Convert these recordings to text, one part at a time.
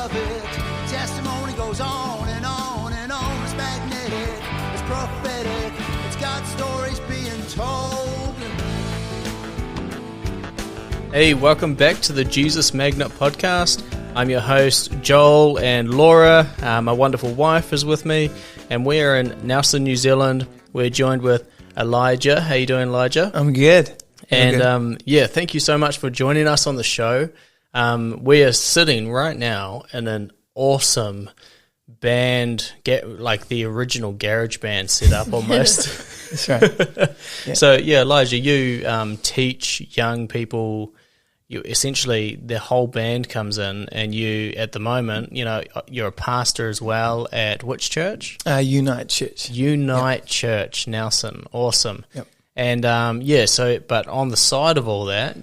love it. Testimony goes on and on and on. It's magnetic, it's prophetic, it's got stories being told. Hey, welcome back to the Jesus Magnet podcast. I'm your host, Joel, and Laura, my wonderful wife, is with me, and we are in Nelson, New Zealand. We're joined with Elijah. How you doing, Elijah? I'm good. And thank you so much for joining us on the show. We are sitting right now in an awesome band, like the original garage band setup almost. That's right. Yeah. So, Elijah, you teach young people. You essentially, the whole band comes in, and you, at the moment, you're a pastor as well at which church? Unite Church. Unite Church, Nelson. Awesome. Yep. And but on the side of all that,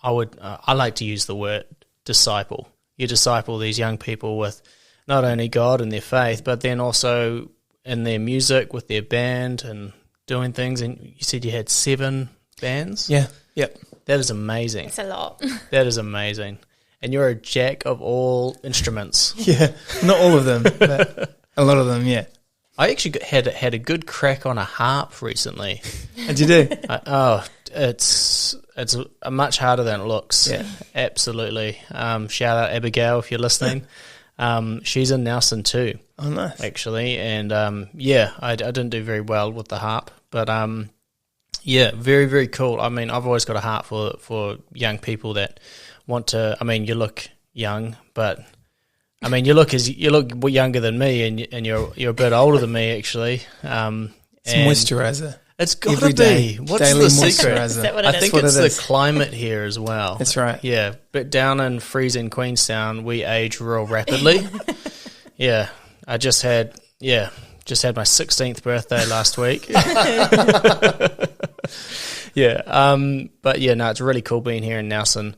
I like to use the word disciple. You disciple these young people with not only God and their faith, but then also in their music with their band and doing things. And you said you had 7 bands? Yeah. Yep. That is amazing. It's a lot. That is amazing. And you're a jack of all instruments. Yeah. Not all of them, but a lot of them, yeah. I actually had a good crack on a harp recently. How'd you do? It's much harder than it looks. Yeah. Absolutely. Shout out Abigail if you're listening. She's in Nelson too. Oh, nice. Actually, and I didn't do very well with the harp, but very, very cool. I mean, I've always got a heart for young people that want to. I mean, you look young, but I mean, you look younger than me, and you're a bit older than me actually. It's moisturizer. It's got to be. What's daily the secret? moisturizer. Is that what I it think is? it's the climate here as well. That's right. Yeah, but down in freezing Queenstown, we age real rapidly. Yeah, I just had my 16th birthday last week. It's really cool being here in Nelson.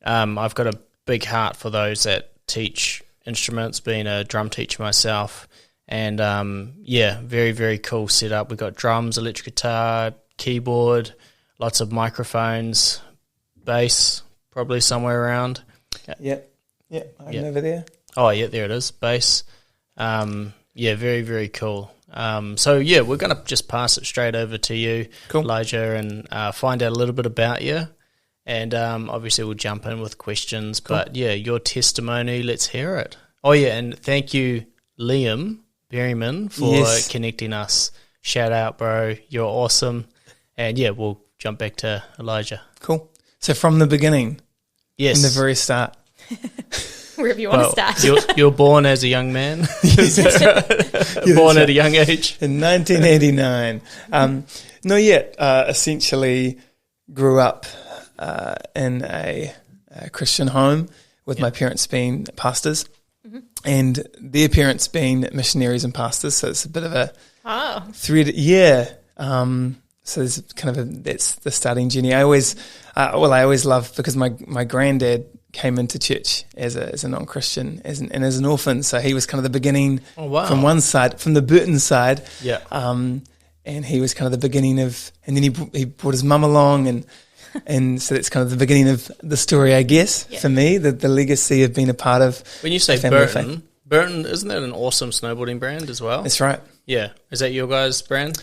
I've got a big heart for those that teach instruments, being a drum teacher myself. And very, very cool setup. We've got drums, electric guitar, keyboard, lots of microphones, bass, probably somewhere around. Yep. Over there. Oh, yeah, there it is, bass. Very, very cool. We're going to just pass it straight over to you, cool. Elijah, and find out a little bit about you. And obviously we'll jump in with questions. Cool. But, your testimony, let's hear it. Oh, yeah, and thank you, Liam Berryman, for connecting us. Shout out, bro. You're awesome. And, we'll jump back to Elijah. Cool. So from the beginning. Yes. From the very start. Wherever you want to start. You're born as a young man. Born at a young age. In 1989. Essentially grew up in a Christian home with my parents being pastors. Mm-hmm. And their parents being missionaries and pastors, so it's a bit of a thread. Yeah. So there's that's the starting journey. I always loved, because my granddad came into church as a non-Christian and as an orphan, so he was kind of the beginning from one side, from the Burton side. Yeah. And he was kind of the beginning of, and then he brought his mum along, and so that's kind of the beginning of the story, I guess, for me, the legacy of being a part of. When you say Burton, isn't that an awesome snowboarding brand as well? That's right. Yeah. Is that your guys' brand?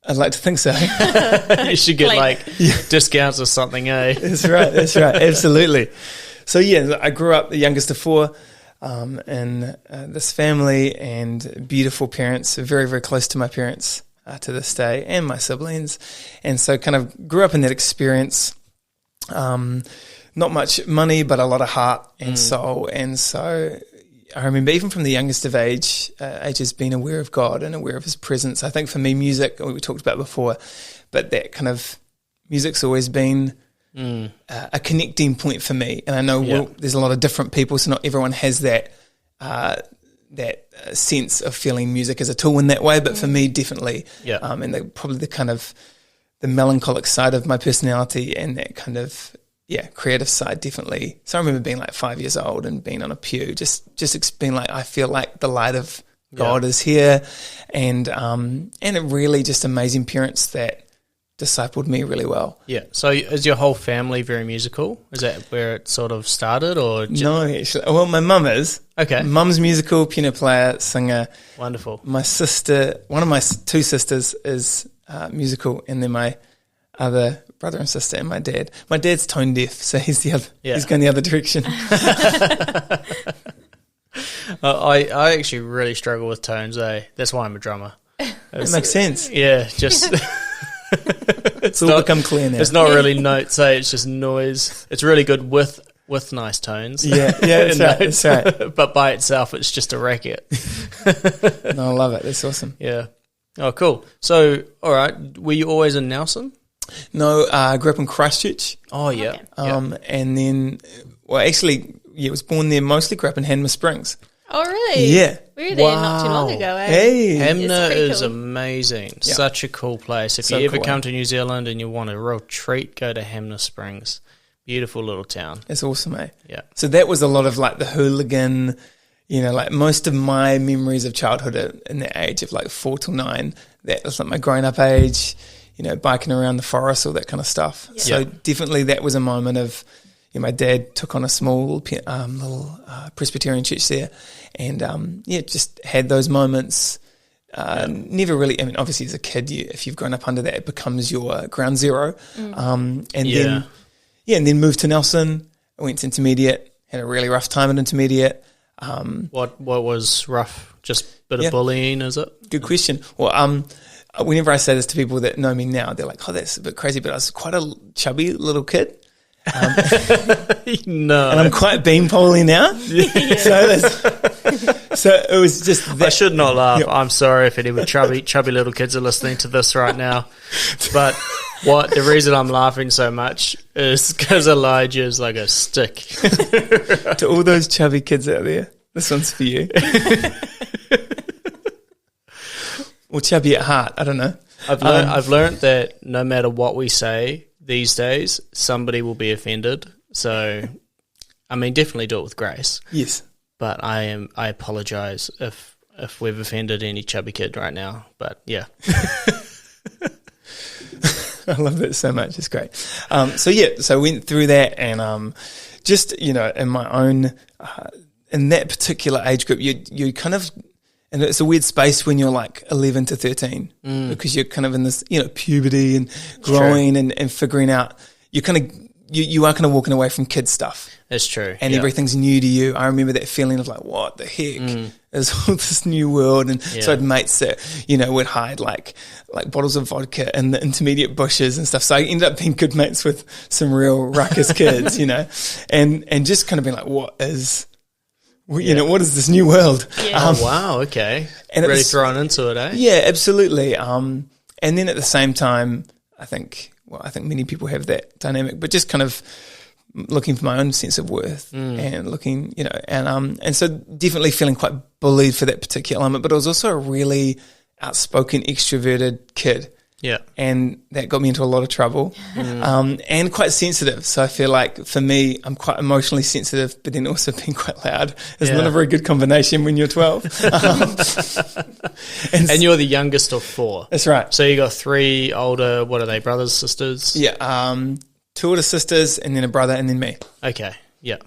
I'd like to think so. You should get discounts or something, eh? That's right. Absolutely. So I grew up the youngest of 4 in this family, and beautiful parents, very, very close to my parents to this day, and my siblings. And so kind of grew up in that experience. Not much money, but a lot of heart and soul. And so I remember even from the youngest of ages being aware of God and aware of his presence. I think for me, music, we talked about before, but that kind of music's always been a connecting point for me. And I know there's a lot of different people, so not everyone has that sense of feeling music as a tool in that way, but for me, definitely. Yeah. And probably the kind of the melancholic side of my personality, and that kind of creative side, definitely. So I remember being like 5 years old and being on a pew, just being like, I feel like the light of God is here, and it really just amazing parents that discipled me really well. Yeah. So is your whole family very musical? Is that where it sort of started, or No, actually. Well, my mum is. Okay. Mum's musical, piano player, singer. Wonderful. My sister, one of my two sisters is musical, and then my other brother and sister and my dad. My dad's tone deaf, so he's the other. Yeah. He's going the other direction. I actually really struggle with tones. That's why I'm a drummer. It makes sense. Yeah, just It's all become clear now. it's not really notes. It's just noise. It's really good with nice tones. Yeah, that's right. That's right. But by itself, it's just a racket. No, I love it. That's awesome. Yeah. Oh, cool. So, all right, were you always in Nelson? No, I grew up in Christchurch. Oh, yeah. Okay. And then, well, actually, I was born there, mostly grew up in Hanmer Springs. Oh, really? Yeah. We were there not too long ago, eh? Hey. Hamner pretty is cool. amazing. Yeah. Such a cool place. If So you ever cool, come to New Zealand and you want a real treat, go to Hamner Springs. Beautiful little town. It's awesome, eh? Yeah. So that was a lot of like the hooligan, like most of my memories of childhood are in the age of like 4 till 9. That was like my grown up age, biking around the forest, all that kind of stuff. Yeah. So Yeah. definitely that was a moment of, my dad took on a small little Presbyterian church there, and just had those moments. Never really. I mean, obviously, as a kid, if you've grown up under that, it becomes your ground zero. And then moved to Nelson. I went to intermediate. Had a really rough time at intermediate. What was rough? Just a bit Yeah. of bullying, is it? Good question. Well, whenever I say this to people that know me now, they're like, "Oh, that's a bit crazy," but I was quite a chubby little kid. No. And I'm quite beanpole now. So it was just that. I should not laugh. Yep. I'm sorry if any chubby little kids are listening to this right now. But the reason I'm laughing so much is because Elijah is like a stick. To all those chubby kids out there, this one's for you. Or chubby at heart, I don't know. I've learned that no matter what we say these days, somebody will be offended. So, I mean, definitely do it with grace. Yes. But I apologize if we've offended any chubby kid right now. But yeah. I love that so much. It's great. So I went through that, and just in my own in that particular age group, you kind of, and it's a weird space when you're like 11 to 13 because you're kind of in this puberty and growing and figuring out. You are kind of walking away from kid stuff. That's true. And everything's new to you. I remember that feeling of like, what the heck is all this new world? And so I had mates that, would hide like bottles of vodka in the intermediate bushes and stuff. So I ended up being good mates with some real ruckus kids, and just kind of being like, what is this new world? Yeah. Oh, wow. Okay. And really it's- thrown into it, eh? Yeah, absolutely. And then at the same time, I think many people have that dynamic, but just kind of looking for my own sense of worth and looking, and so definitely feeling quite bullied for that particular element, but I was also a really outspoken, extroverted kid. Yeah. And that got me into a lot of trouble, and quite sensitive. So I feel like for me, I'm quite emotionally sensitive, but then also being quite loud is not a very good combination when you're 12. And you're the youngest of 4. That's right. So you got 3 older, what are they, brothers, sisters? Yeah. 2 older sisters and then a brother and then me. Okay. Yeah.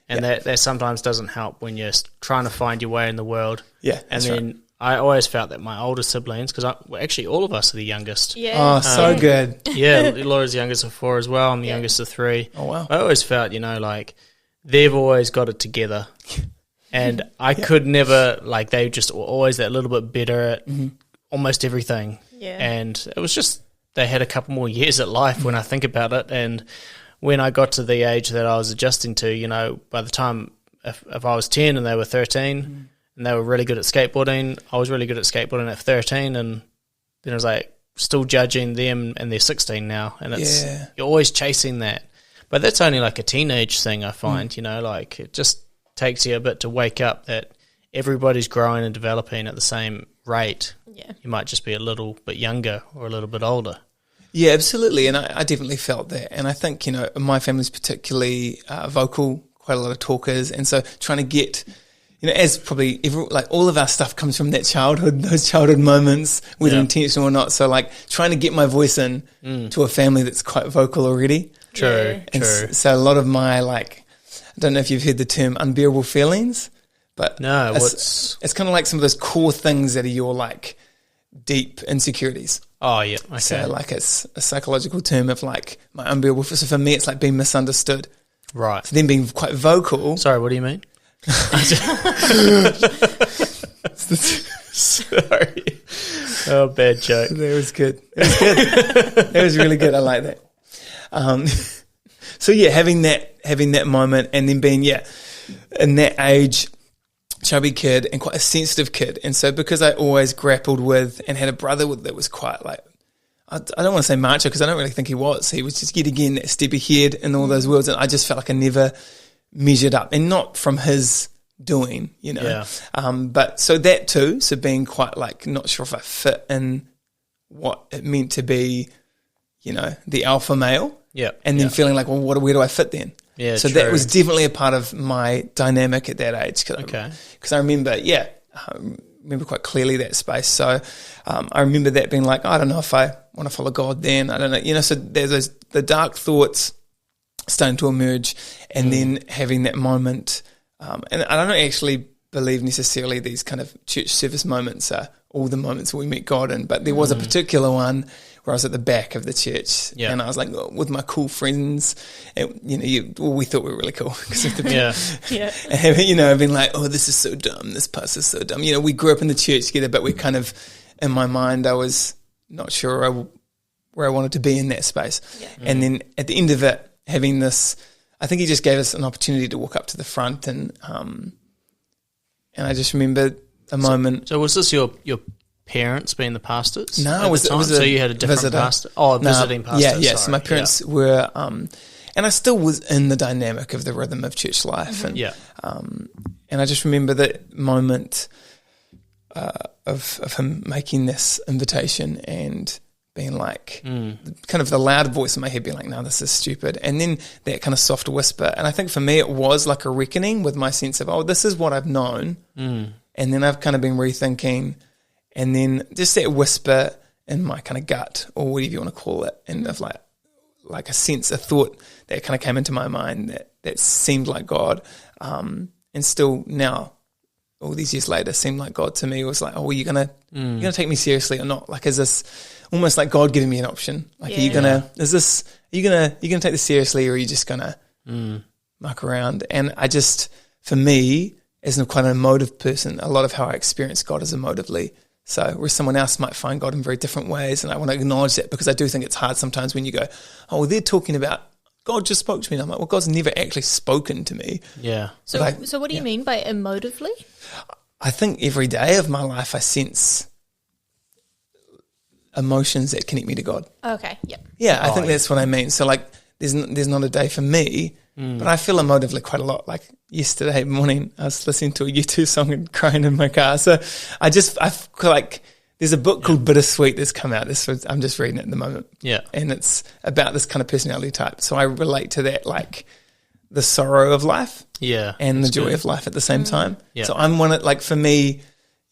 And that sometimes doesn't help when you're trying to find your way in the world. Yeah. And that's then right. I always felt that my older siblings, because actually all of us are the youngest. Yeah. Oh, so good. Yeah, Laura's the youngest of 4 as well. I'm the youngest of 3. Oh, wow. I always felt, like they've always got it together. And I could never, they just were always that little bit better at almost everything. Yeah. And it was just, they had a couple more years at life when I think about it. And when I got to the age that I was adjusting to, by the time, if I was 10 and they were 13, and they were really good at skateboarding, I was really good at skateboarding at 13, and then I was still judging them, and they're 16 now, and you're always chasing that. But that's only like a teenage thing, I find, it just takes you a bit to wake up that everybody's growing and developing at the same rate. Yeah. You might just be a little bit younger or a little bit older. Yeah, absolutely. And I definitely felt that. And I think, my family's particularly vocal, quite a lot of talkers. And so trying to get, as probably like all of our stuff comes from that childhood, those childhood moments, whether intentional or not. So like trying to get my voice in to a family that's quite vocal already. True. So a lot of my like, I don't know if you've heard the term unbearable feelings, but No, it's kind of like some of those core things that are your like deep insecurities. Oh, yeah. Okay. So like it's a psychological term of like my unbearable. So for me, it's like being misunderstood. Right. So then being quite vocal. Sorry, what do you mean? Sorry. Oh, bad joke. That was good. That was really good. I like that. So yeah, having that moment and then being, in that age, chubby kid and quite a sensitive kid. And so because I always grappled with and had a brother that was quite like, I don't want to say macho because I don't really think he was. He was just yet again that step ahead in all those worlds. And I just felt like I never measured up, and not from his doing, Yeah. But so that too, so being quite like not sure if I fit in what it meant to be, the alpha male. Yeah. And then feeling like, well, where do I fit then? Yeah, so true. that was definitely a part of my dynamic at that age. Because I remember, I remember quite clearly that space. So I remember that being like, I don't know if I want to follow God then. I don't know. So there's the dark thoughts starting to emerge, and then having that moment. And I don't actually believe necessarily these kind of church service moments are all the moments we meet God in, but there was a particular one where I was at the back of the church, and I was like with my cool friends, and we thought we were really cool because of the and being like, oh, this is so dumb, this pastor's so dumb. We grew up in the church together, but we kind of, in my mind, I was not sure where I wanted to be in that space. And then at the end of it, having this, I think he just gave us an opportunity to walk up to the front, and I just remember a moment. So was this your parents being the pastors? No, it was so you had a different visitor. pastor. Oh, visiting pastor. Yeah. So my parents were, and I still was in the dynamic of the rhythm of church life, and and I just remember that moment of him making this invitation and being like, kind of the loud voice in my head being like, no, this is stupid. And then that kind of soft whisper. And I think for me, it was like a reckoning with my sense of, oh, this is what I've known. And then I've kind of been rethinking, and then just that whisper in my kind of gut, or whatever you want to call it, and of like a sense, a thought that kind of came into my mind that seemed like God. And still now, all these years later, seemed like God to me. It was like, oh, you're gonna take me seriously or not? Like, is this almost like God giving me an option? Like, are you gonna take this seriously, or are you just gonna muck around? And I just, for me, as quite an emotive person, a lot of how I experience God is emotively. So where someone else might find God in very different ways, and I want to acknowledge that, because I do think it's hard sometimes when you go, oh, well, they're talking about God just spoke to me. And I'm like, well, God's never actually spoken to me. Yeah. So what do you mean by emotively? I think every day of my life I sense emotions that connect me to God. Okay, yep. Yeah, I think that's what I mean. So like there's not a day for me, but I feel emotively quite a lot. Like yesterday morning I was listening to a U2 song and crying in my car. So I feel like there's a book called Bittersweet that's come out. I'm just reading it at the moment. Yeah. And it's about this kind of personality type. So I relate to that, like the sorrow of life and the joy of life at the same time. Yeah. So I'm for me,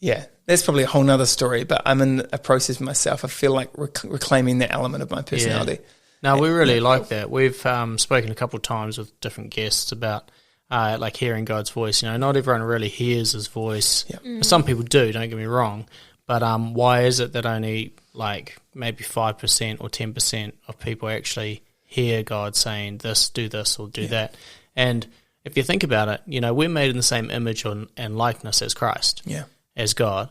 that's probably a whole nother story, but I'm in a process myself. I feel like reclaiming that element of my personality. Yeah. No, we really like that. We've spoken a couple of times with different guests about like hearing God's voice. Not everyone really hears his voice. Yeah. Some people do, don't get me wrong. But why is it that only like maybe 5% or 10% of people actually hear God saying this or do that? And if you think about it, we're made in the same image and likeness as Christ, as God.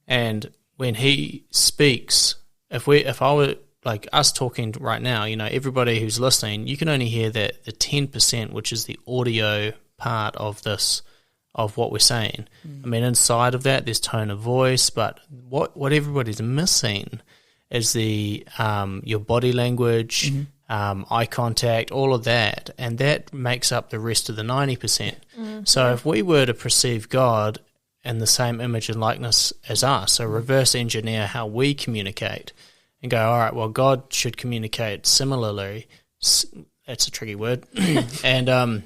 And when He speaks, if I were like us talking right now, everybody who's listening, you can only hear the 10%, which is the audio part of this, of what we're saying. I mean, inside of that, there's tone of voice, but what everybody's missing is the your body language, eye contact, all of that, and that makes up the rest of the 90%. So if we were to perceive God in the same image and likeness as us, so reverse engineer how we communicate, and go, all right, well, God should communicate similarly. That's a tricky word, and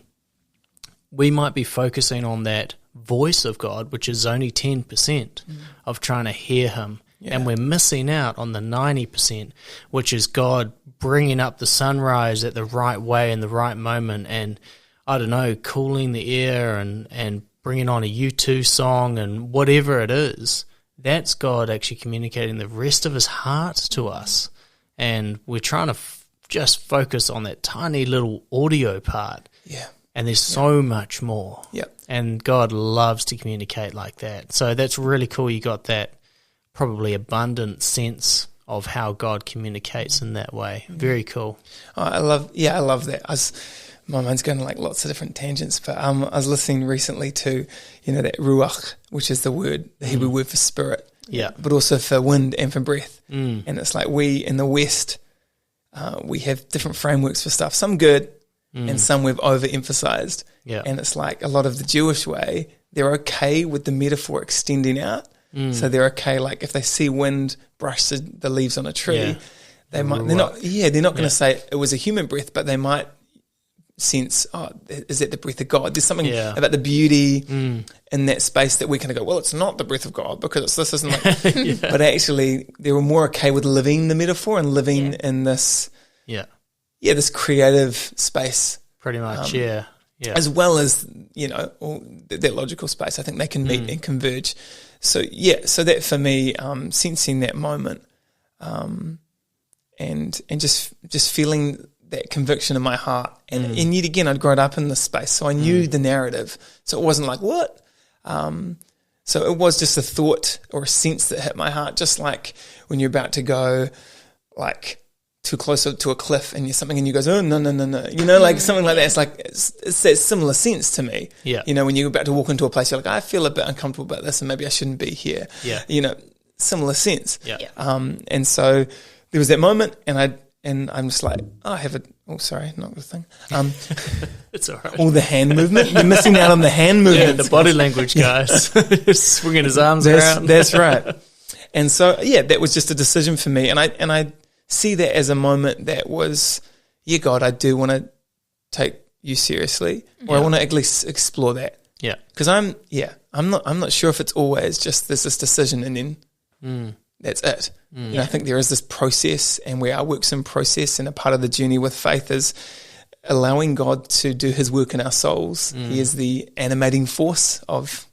we might be focusing on that voice of God, which is only 10% of trying to hear him. Yeah. And we're missing out on the 90%, which is God bringing up the sunrise at the right way in the right moment, and I don't know, cooling the air and bringing on a U2 song and whatever it is. That's God actually communicating the rest of his heart to us. And we're trying to just focus on that tiny little audio part. Yeah. And there's so much more. Yep. And God loves to communicate like that. So that's really cool. You got that probably abundant sense of how God communicates in that way. Very cool. Oh, I love that. My mind's going to like lots of different tangents, but I was listening recently to, that ruach, which is the Hebrew word for spirit, but also for wind and for breath. And it's like we in the West, we have different frameworks for stuff, some good and some we've overemphasized. And it's like a lot of the Jewish way, they're okay with the metaphor extending out. So they're okay, like if they see wind brush the leaves on a tree, they're not going to say it was a human breath, but they might sense, is that the breath of God? There's something about the beauty in that space that we kind of go, well, it's not the breath of God because this isn't like, but actually they were more okay with living the metaphor and living in this, this creative space. Pretty much, as well as, all that logical space. I think they can meet and converge. So that for me, sensing that moment, and just feeling that conviction in my heart. And yet again, I'd grown up in this space, so I knew the narrative. So it wasn't like, what? So it was just a thought or a sense that hit my heart, just like when you're about to go like too close to a cliff and you're something and you goes, oh, no, like something like that. It's like, it's that similar sense to me. Yeah. When you're about to walk into a place, you're like, I feel a bit uncomfortable about this and maybe I shouldn't be here. Yeah. Similar sense. Yeah. And so there was that moment and I'm just like, sorry, not the thing. It's all right. All the hand movement. You're missing out on the hand movement. The body language, guys. Swinging his arms around. That's right. And so, that was just a decision for me. And I see that as a moment that was, God, I do want to take you seriously, or I want to at least explore that. Yeah. Because I'm not sure if it's always just there's this decision and then that's it. I think there is this process, and we are works in process, and a part of the journey with faith is allowing God to do his work in our souls. He is the animating force of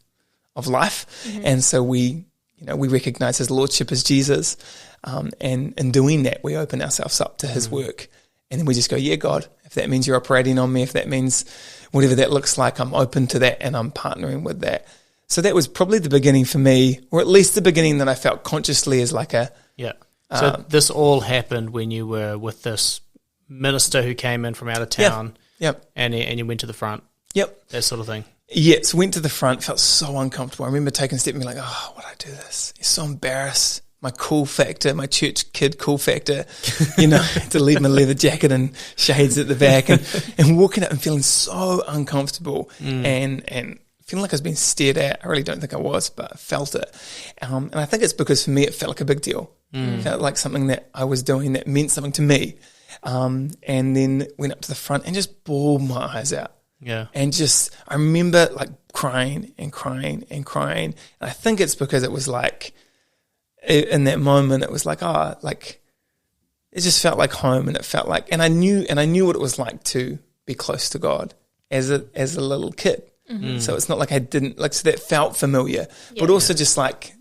life. And so we recognize his lordship as Jesus. And in doing that, we open ourselves up to his work. And then we just go, God, if that means you're operating on me, if that means whatever that looks like, I'm open to that and I'm partnering with that. So that was probably the beginning for me, or at least the beginning that I felt consciously as like a... Yeah. So this all happened when you were with this minister who came in from out of town. Yep. And you went to the front. Yep. That sort of thing. Yes, went to the front, felt so uncomfortable. I remember taking a step and being like, why'd I do this? You're so embarrassed. My cool factor, my church kid cool factor, to leave my leather jacket and shades at the back and walking up and feeling so uncomfortable and feeling like I was being stared at. I really don't think I was, but I felt it. And I think it's because for me it felt like a big deal. It felt like something that I was doing that meant something to me. And then went up to the front and just bawled my eyes out. Yeah. And just, I remember like crying and crying and crying. And I think it's because it was like, in that moment, it was like, it just felt like home, and it felt like, and I knew what it was like to be close to God as a little kid. So it's not like I didn't, like, so that felt familiar, but also just like,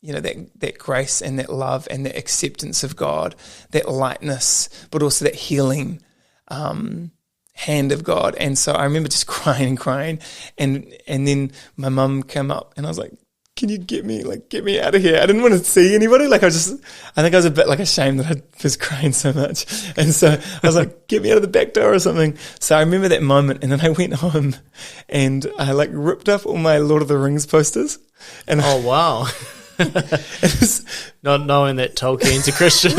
that grace and that love and that acceptance of God, that lightness, but also that healing, hand of God. And so I remember just crying and crying, and then my mum came up and I was like, can you get me out of here? I didn't want to see anybody. Like I think I was a bit like ashamed that I was crying so much. And so I was like, get me out of the back door or something. So I remember that moment, and then I went home and I like ripped up all my Lord of the Rings posters. And oh, wow. Not knowing that Tolkien's a Christian.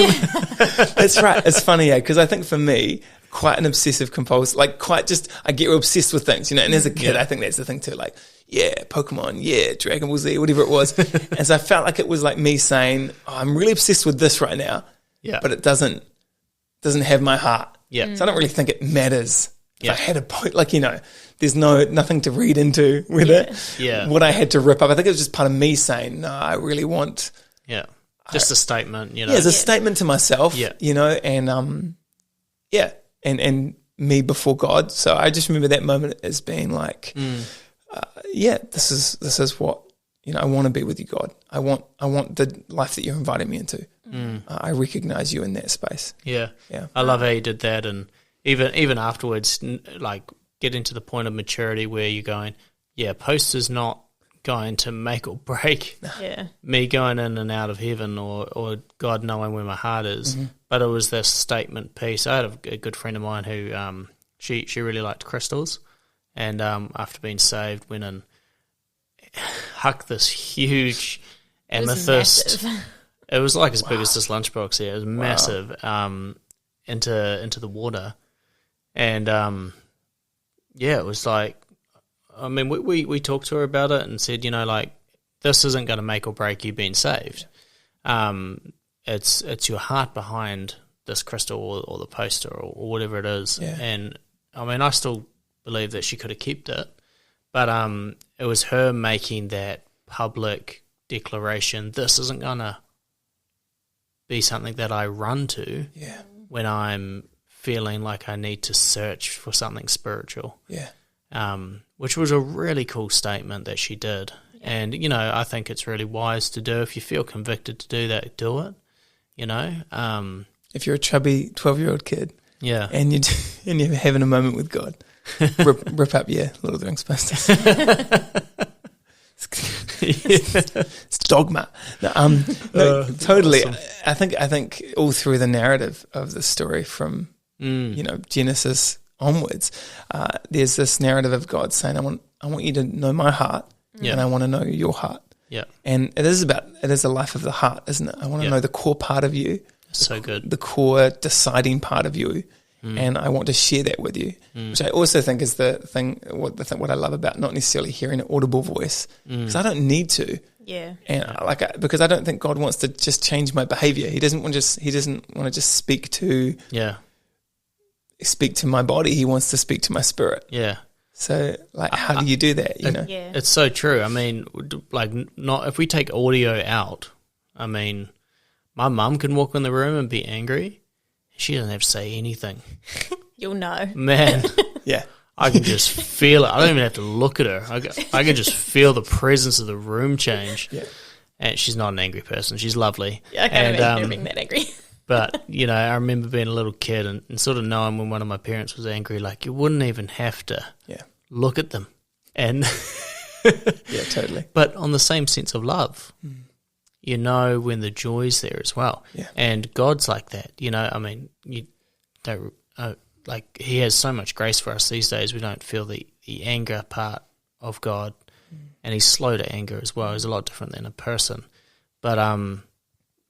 That's right. It's funny, because I think for me, quite an obsessive compulsive, like quite just, I get obsessed with things, and as a kid, I think that's the thing too, like, Pokemon, Dragon Ball Z, whatever it was. And so I felt like it was like me saying, I'm really obsessed with this right now, but it doesn't have my heart. Yeah. So I don't really think it matters. If I had a there's nothing to read into with it. Yeah. What I had to rip up, I think it was just part of me saying, no, I really want. Yeah. Just a statement, you know. Yeah, it's a statement to myself, Yeah. you know, and and me before God. So I just remember that moment as being like, this is what, you know, I want to be with you, God. I want the life that you're inviting me into. I recognize you in that space. Yeah. Yeah. I love how you did that, and even afterwards, like getting to the point of maturity where you're going, yeah, post is not going to make or break Yeah. me going in and out of heaven or God knowing where my heart is. But it was this statement piece. I had a good friend of mine who she really liked crystals, and after being saved went and hucked this huge amethyst. It was like as big as this lunchbox here. It was massive into the water. And it was like, I mean, we talked to her about it and said, you know, like, this isn't going to make or break you being saved. It's your heart behind this crystal or the poster or whatever it is. Yeah. And I mean, I still believe that she could have kept it, but it was her making that public declaration. This isn't going to be something that I run to when I'm feeling like I need to search for something spiritual. Yeah. Which was a really cool statement that she did. And, you know, I think it's really wise to do. If you feel convicted to do that, do it, you know. If you're a chubby 12-year-old kid and you're having a moment with God, rip up your Lord of the Rings poster. It's dogma. No, totally. Awesome. I think all through the narrative of the story from you know, Genesis onwards, there's this narrative of God saying, I want you to know my heart, and I want to know your heart. Yeah. And it is a life of the heart, isn't it? I want to know the core part of you. So good. The core deciding part of you. And I want to share that with you, which I also think is the thing. What I love about not necessarily hearing an audible voice, because I don't need to. Yeah. And because I don't think God wants to just change my behavior. He doesn't want to just speak to my body. He wants to speak to my spirit. Yeah. So, like, how do you do that? You know. Yeah. It's so true. I mean, like, not if we take audio out. I mean, my mum can walk in the room and be angry. She doesn't have to say anything. You'll know. Man, Yeah. I can just feel it. I don't even have to look at her. I can just feel the presence of the room change. Yeah. And she's not an angry person. She's lovely. Yeah, I can't imagine her being that angry. But, you know, I remember being a little kid and sort of knowing when one of my parents was angry, like, you wouldn't even have to look at them. And Yeah, totally. but on the same sense of love, you know when the joy's there as well. Yeah. And God's like that. You know, I mean, you don't, like, he has so much grace for us these days. We don't feel the anger part of God. And he's slow to anger as well. He's a lot different than a person. But,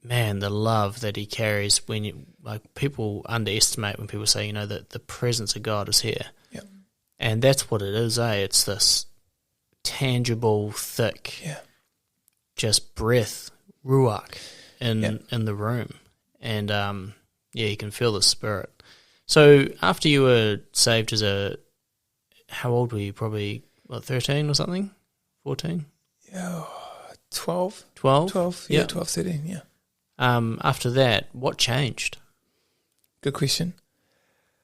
man, the love that he carries when you, like, people underestimate when people say, you know, that the presence of God is here. Yeah. And that's what it is, eh? It's this tangible, thick, just breath, ruach in the room. And, you can feel the spirit. So after you were saved how old were you? Probably, 13 or something? 14? Yeah, 12. 12? 12, yeah, 12, 13, yeah. After that, what changed? Good question.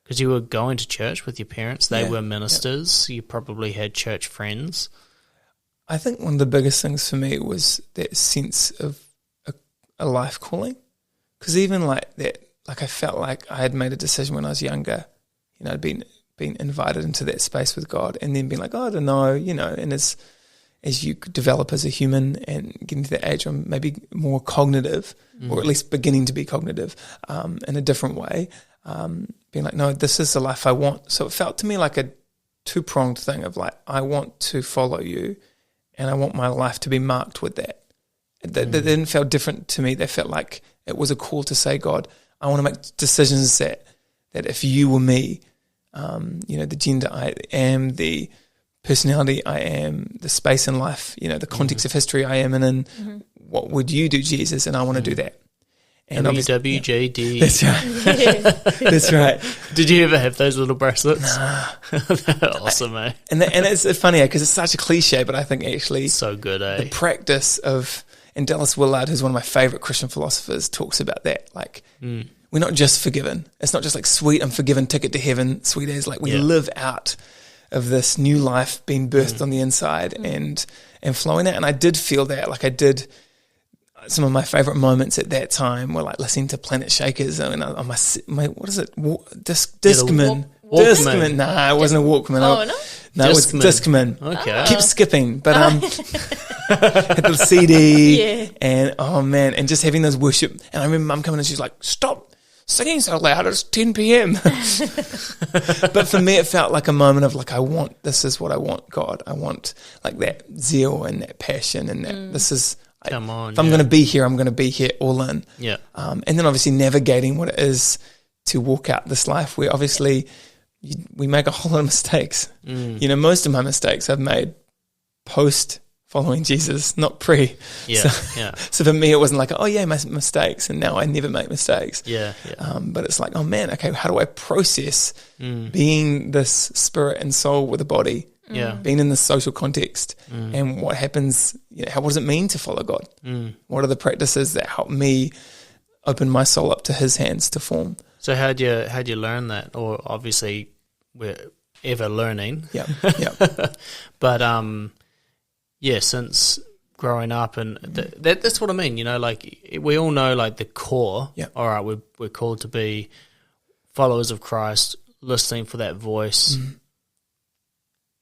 Because you were going to church with your parents. They Yeah, were ministers. You probably had church friends. I think one of the biggest things for me was that sense of a life calling. Because even like that, like I felt like I had made a decision when I was younger. You know, I'd been invited into that space with God, and then being like, oh, I don't know, you know, and as you develop as a human and getting to that age, I'm maybe more cognitive, or at least beginning to be cognitive in a different way, being like, no, this is the life I want. So it felt to me like a two-pronged thing of like, I want to follow you, and I want my life to be marked with that. That didn't feel different to me. They felt like it was a call to say, God, I want to make decisions that if you were me, you know, the gender I am, the personality I am, the space in life, you know, the context of history I am in, what would you do, Jesus? And I want to do that. And obviously, WWJD. that's right. Yeah. That's right. Did you ever have those little bracelets? They're awesome, eh? And it's funny because it's such a cliche, but I think actually So good, eh? the practice of, and Dallas Willard, who's one of my favorite Christian philosophers, talks about that. Like, we're not just forgiven. It's not just like, sweet, I'm forgiven, ticket to heaven, sweet as. Like, we live out of this new life being birthed on the inside and flowing out. And I did feel that. Like, I did. Some of my favorite moments at that time were like listening to Planet Shakers on my what is it? Discman. Walkman. Discman. Nah, it wasn't a Walkman. Oh, no? No, it was Discman. Discman. Okay. Keep skipping, but had the CD Yeah. and oh man, and just having those worship. And I remember Mum coming and she's like, "Stop singing so loud! It's 10 p.m." But for me, it felt like a moment of like, this is what I want, God. I want like that zeal and that passion and that this is. Come on. If I'm going to be here, I'm going to be here all in. Yeah. And then obviously navigating what it is to walk out this life where obviously we make a whole lot of mistakes. You know, most of my mistakes I've made post following Jesus, not pre. Yeah. So for me, it wasn't like, oh yeah, my mistakes. And now I never make mistakes. Yeah. But it's like, oh man, okay, how do I process being this spirit and soul with a body? Yeah. Being in this social context and what happens, what does it mean to follow God? What are the practices that help me open my soul up to his hands to form? So how'd you learn that? Or obviously we're ever learning. Yeah. But since growing up and that's what I mean, like we all know like the core. Yeah. All right, we're called to be followers of Christ, listening for that voice.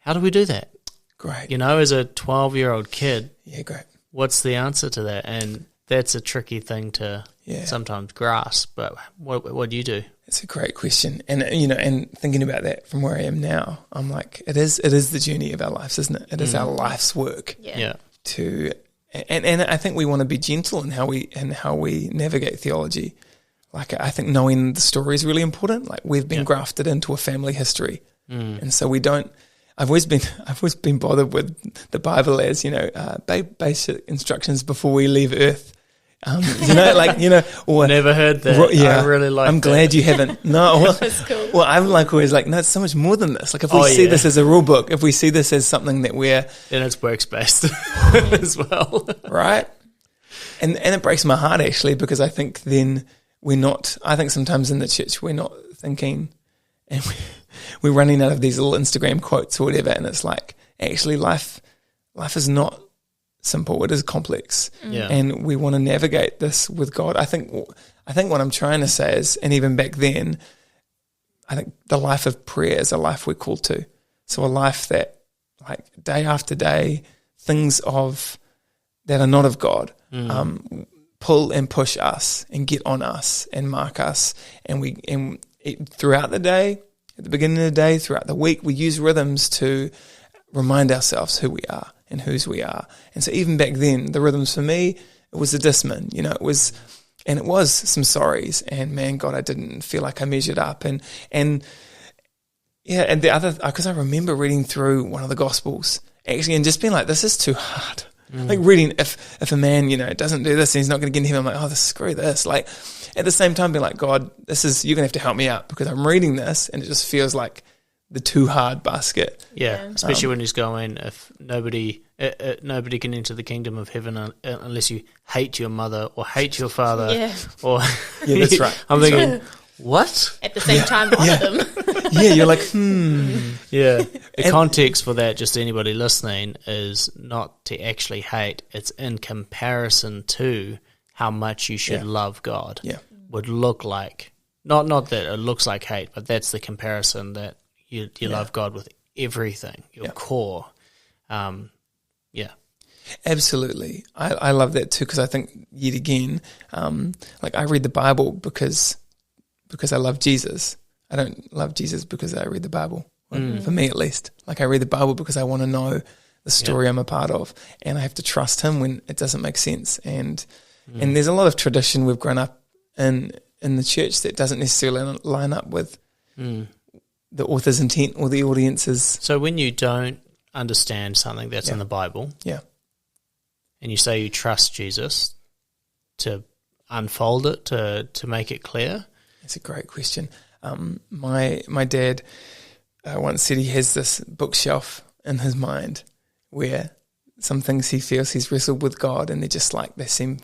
How do we do that? Great. As a 12-year-old kid, Yeah, great. what's the answer to that? And that's a tricky thing to sometimes grasp. But what do you do? It's a great question. And, and thinking about that from where I am now, I'm like, it is the journey of our lives, isn't it? It is our life's work Yeah. and I think we want to be gentle in how we navigate theology. Like, I think knowing the story is really important. Like, we've been grafted into a family history. And so we don't, I've always been bothered with the Bible as, basic instructions before we leave Earth. Or Never heard that. Yeah, I really like I'm glad you haven't. No, well, That's cool. well, I'm like always like, no, it's so much more than this. Like, if we see this as a rule book, if we see this as something that we're and it's works based as well. right, and it breaks my heart actually, because I think then we're not. I think sometimes in the church we're not thinking, and we're running out of these little Instagram quotes or whatever, and it's like, actually life is not simple. It is complex. Yeah. And we want to navigate this with God. I think what I'm trying to say is, and even back then, I think the life of prayer is a life we're called to. So a life that, like, day after day, things that are not of God pull and push us and get on us and mark us, and throughout the day, at the beginning of the day, throughout the week, we use rhythms to remind ourselves who we are and whose we are. And so even back then, the rhythms for me, it was a discman, it was some sorries, and man, God, I didn't feel like I measured up. And the other, because I remember reading through one of the Gospels actually and just being like, this is too hard. Like reading, if a man, doesn't do this and he's not going to get into heaven, I'm like, oh, screw this. Like, at the same time being like, God, you're going to have to help me out, because I'm reading this and it just feels like the too hard basket. Yeah, especially when he's going, if nobody can enter the kingdom of heaven unless you hate your mother or hate your father. Yeah. Or Yeah, that's right. I'm thinking, what? At the same time, honour them. Yeah, you're like, Yeah. The context for that, just anybody listening, is not to actually hate. It's in comparison to how much you should love God. Yeah. Would look like. Not that it looks like hate, but that's the comparison, that you love God with everything, your core. Absolutely. I love that too, because I think, yet again, like, I read the Bible because I love Jesus. I don't love Jesus because I read the Bible, for me at least. Like, I read the Bible because I want to know the story I'm a part of, and I have to trust him when it doesn't make sense. And there's a lot of tradition we've grown up in the church that doesn't necessarily line up with the author's intent or the audience's. So when you don't understand something that's in the Bible, Yeah. and you say you trust Jesus to unfold it to make it clear? That's a great question. My dad once said he has this bookshelf in his mind where some things he feels he's wrestled with God, and they're just like, they seem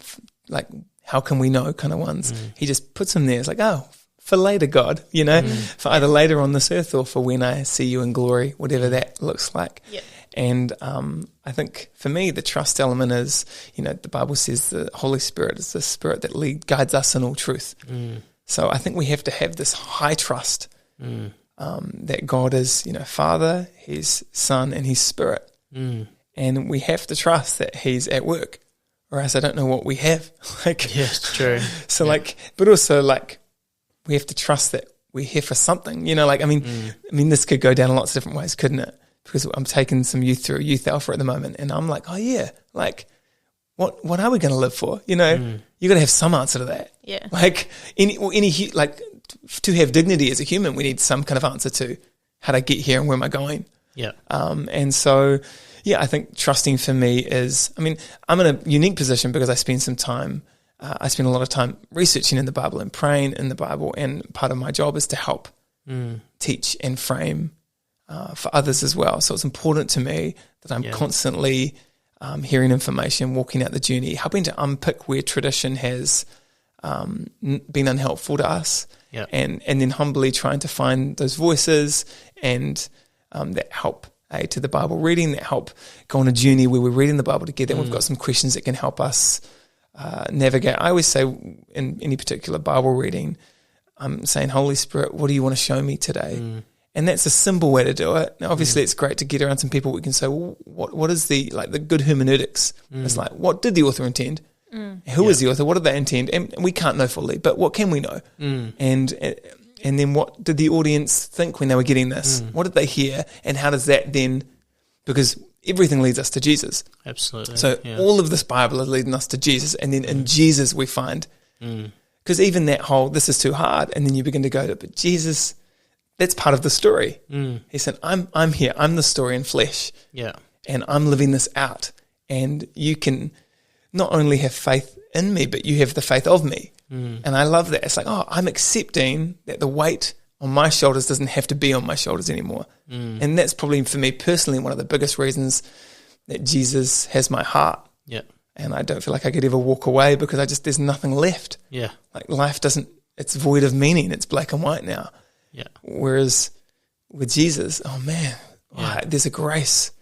like, how can we know kind of ones. He just puts them there. It's like, oh, for later, God, for either later on this earth or for when I see you in glory, whatever that looks like. Yeah. And I think for me, the trust element is, the Bible says the Holy Spirit is the Spirit that guides us in all truth. So I think we have to have this high trust that God is, Father, He's Son, and He's Spirit. And we have to trust that He's at work, or else I don't know what we have. Yeah, it's true. So but also we have to trust that we're here for something, I mean, this could go down in lots of different ways, couldn't it? Because I'm taking some youth through Youth Alpha at the moment, and I'm like, oh yeah, what are we going to live for? You got to have some answer to that. Yeah. To have dignity as a human, we need some kind of answer to how to get here and where am I going. Yeah. And so, I think trusting for me is, I'm in a unique position because I spend a lot of time researching in the Bible and praying in the Bible, and part of my job is to help teach and frame for others as well. So it's important to me that I'm constantly hearing information, walking out the journey, helping to unpick where tradition has been unhelpful to us, and then humbly trying to find those voices and that help to the Bible reading, that help go on a journey where we're reading the Bible together and we've got some questions that can help us navigate. I always say in any particular Bible reading, I'm saying, Holy Spirit, what do you want to show me today? And that's a simple way to do it. Now, obviously, it's great to get around some people we can say, well, what is the good hermeneutics? It's like, what did the author intend? Who is the author? What did they intend? And we can't know fully, but what can we know? And then what did the audience think when they were getting this? What did they hear? And how does that then, because everything leads us to Jesus. Absolutely. So all of this Bible is leading us to Jesus, and then in Jesus we find, because even that whole, this is too hard, and then you begin to go to, but Jesus, that's part of the story. He said, I'm here. I'm the story in flesh. Yeah. And I'm living this out. And you can not only have faith in me, but you have the faith of me. And I love that. It's like, I'm accepting that the weight on my shoulders doesn't have to be on my shoulders anymore. And that's probably, for me personally, one of the biggest reasons that Jesus has my heart. Yeah. And I don't feel like I could ever walk away because there's nothing left. Yeah. Like life it's void of meaning. It's black and white now. Yeah. Whereas with Jesus, there's a grace.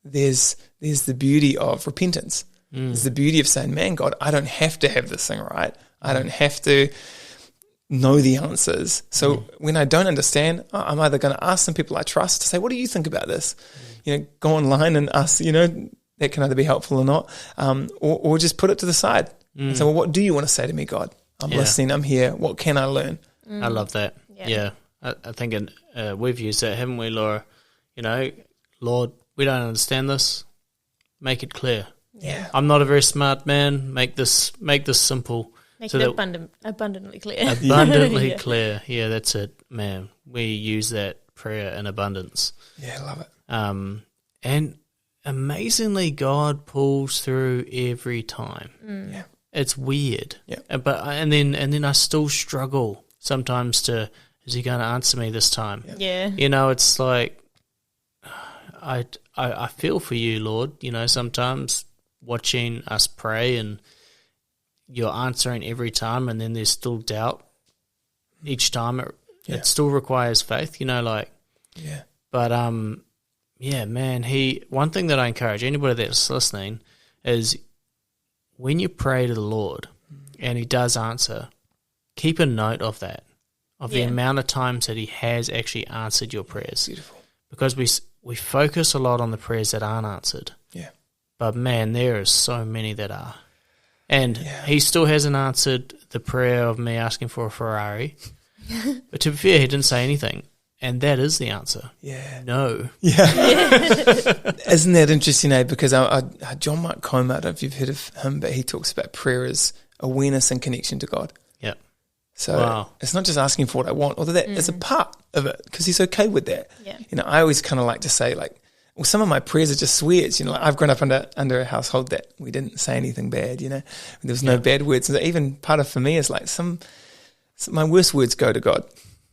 There's the beauty of repentance. There's the beauty of saying, man, God, I don't have to have this thing right. I don't have to know the answers. So when I don't understand, I'm either going to ask some people I trust to say, what do you think about this? Go online and ask, that can either be helpful or not, or just put it to the side and say, well, what do you want to say to me, God? I'm listening. I'm here. What can I learn? I love that. Yeah. I think we've used that, haven't we, Laura? Lord, we don't understand this. Make it clear. Yeah. I'm not a very smart man. Make this simple. Make it abundantly clear. Abundantly clear. Yeah, that's it, man. We use that prayer in abundance. Yeah, I love it. And amazingly, God pulls through every time. Yeah. It's weird. Yeah. But and then I still struggle sometimes is he going to answer me this time? Yeah. It's like I feel for you, Lord. Sometimes watching us pray and you're answering every time, and then there's still doubt each time. It still requires faith, Yeah. But man. One thing that I encourage anybody that's listening is when you pray to the Lord and He does answer, keep a note of that, of the amount of times that He has actually answered your prayers. Beautiful. Because we focus a lot on the prayers that aren't answered. Yeah. But man, there are so many that are. And He still hasn't answered the prayer of me asking for a Ferrari. But to be fair, He didn't say anything. And that is the answer. Yeah. No. Yeah. Isn't that interesting, Because John Mark Comer, I don't know if you've heard of him, but he talks about prayer as awareness and connection to God. Yep. So it's not just asking for what I want, although that is a part of it, because He's okay with that. Yeah. I always kind of like to say, Well, some of my prayers are just swears. You know, like I've grown up under a household that we didn't say anything bad. You know, there was no bad words. And even part of for me is like some my worst words go to God.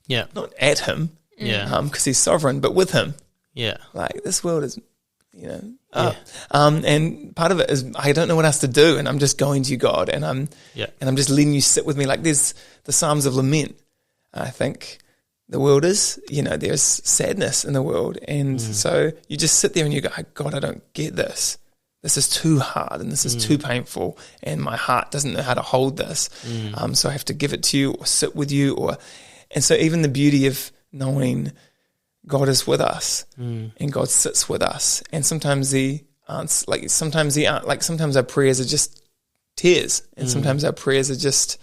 Yeah. Not at Him. Yeah. Because He's sovereign, but with Him. Yeah. Like this world is, you know. And part of it is I don't know what else to do, and I'm just going to you, God, and I'm just letting you sit with me. Like there's the Psalms of Lament. I think the world is, you know, there's sadness in the world, and so you just sit there and you go, God, I don't get this. This is too hard, and this is too painful, and my heart doesn't know how to hold this. So I have to give it to you, or sit with you, and so even the beauty of knowing God is with us, and God sits with us, and sometimes sometimes our prayers are just tears, and sometimes our prayers are just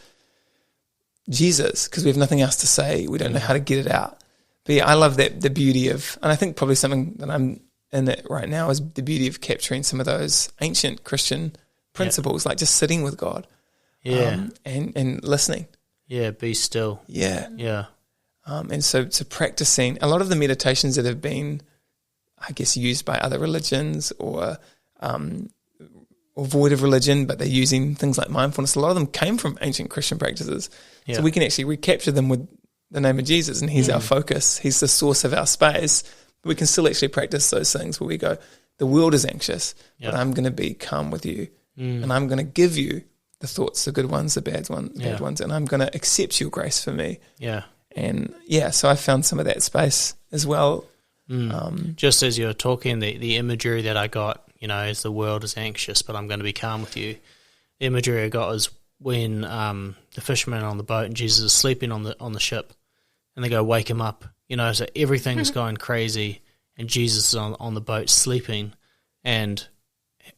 Jesus, because we have nothing else to say. We don't know how to get it out. But yeah, I love that, the beauty of, and I think probably something that I'm in it right now is the beauty of capturing some of those ancient Christian principles, like just sitting with God, and listening. Yeah, be still. Yeah. Yeah. And so practicing a lot of the meditations that have been, I guess, used by other religions or void of religion, but they're using things like mindfulness. A lot of them came from ancient Christian practices. Yeah. So we can actually recapture them with the name of Jesus, and He's our focus. He's the source of our space. But we can still actually practice those things where we go, the world is anxious, but I'm going to be calm with you, and I'm going to give you the thoughts, the good ones, the bad ones, and I'm going to accept your grace for me. Yeah. And so I found some of that space as well. Just as you're talking, the imagery that I got, you know, is the world is anxious, but I'm going to be calm with you. The imagery I got is when the fishermen are on the boat and Jesus is sleeping on the ship, and they go wake him up. You know, so everything's going crazy, and Jesus is on the boat sleeping, and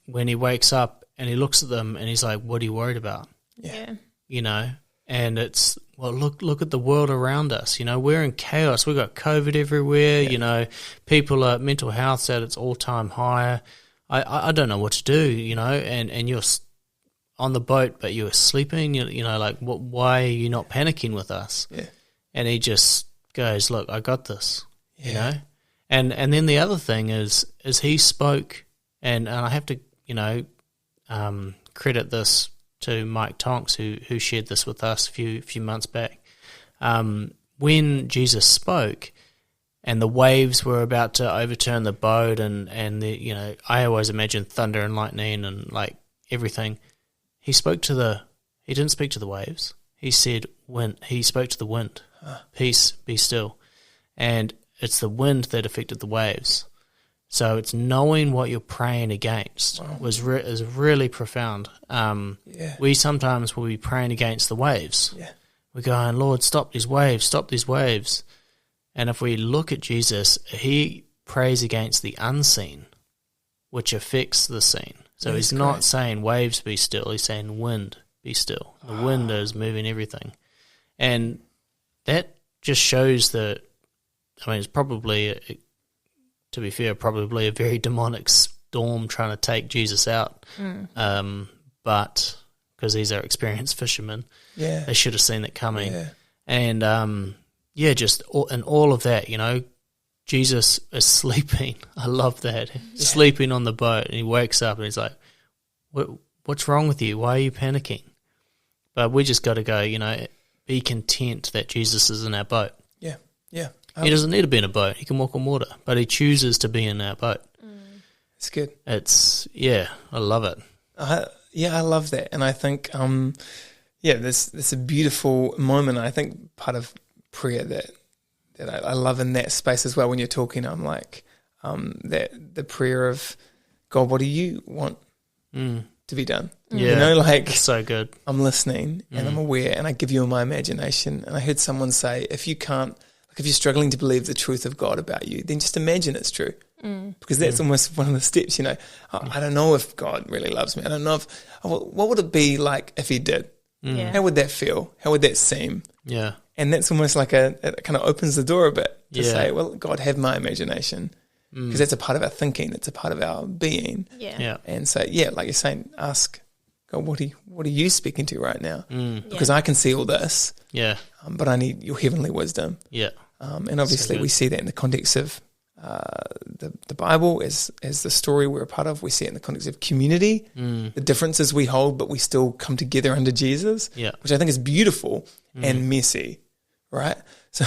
when he wakes up and he looks at them and he's like, "What are you worried about?" Yeah. You know, and it's, well, look at the world around us. You know, we're in chaos. We've got COVID everywhere. You know, mental health's at its all-time high. I don't know what to do, you know, and you're on the boat, but you're sleeping, you know, like, why are you not panicking with us? Yeah. And he just goes, look, I got this, you know. And then the other thing is he spoke, and I have to, you know, credit this to Mike Tonks, who shared this with us a few months back. When Jesus spoke, and the waves were about to overturn the boat, and the, you know, I always imagine thunder and lightning and like everything. He didn't speak to the waves. He said he spoke to the wind. Peace, be still. And it's the wind that affected the waves. So it's knowing what you're praying against is really profound. We sometimes will be praying against the waves. Yeah. We're going, Lord, stop these waves. And if we look at Jesus, he prays against the unseen, which affects the seen. So he's not saying waves be still, he's saying wind be still. The wind is moving everything. And that just shows that, I mean, it's probably, to be fair, probably a very demonic storm trying to take Jesus out. But because these are experienced fishermen, they should have seen it coming. Yeah. And just in all of that, you know, Jesus is sleeping. I love that. He's sleeping on the boat, and he wakes up and he's like, what's wrong with you? Why are you panicking? But we just got to go, you know, be content that Jesus is in our boat. Yeah, yeah. He doesn't need to be in a boat. He can walk on water, but he chooses to be in our boat. It's good. I love it. I love that. And I think, there's a beautiful moment. I think part of prayer that I love in that space as well. When you're talking, I'm like, that the prayer of, God, what do you want to be done? Yeah, you know, like, it's so good. I'm listening and I'm aware, and I give you my imagination. And I heard someone say, if you're struggling to believe the truth of God about you, then just imagine it's true. Because that's almost one of the steps, you know. I don't know if God really loves me. I don't know what would it be like if he did? How would that feel? How would that seem? Yeah. And that's almost like it kind of opens the door a bit to say, well, God, have my imagination. Because that's a part of our thinking. It's a part of our being. Yeah. And so, like you're saying, ask God, what are you speaking to right now? Because I can see all this. Yeah. But I need your heavenly wisdom. Yeah. And obviously we see that in the context of the Bible as the story we're a part of. We see it in the context of community, the differences we hold, but we still come together under Jesus, which I think is beautiful and messy, right? So,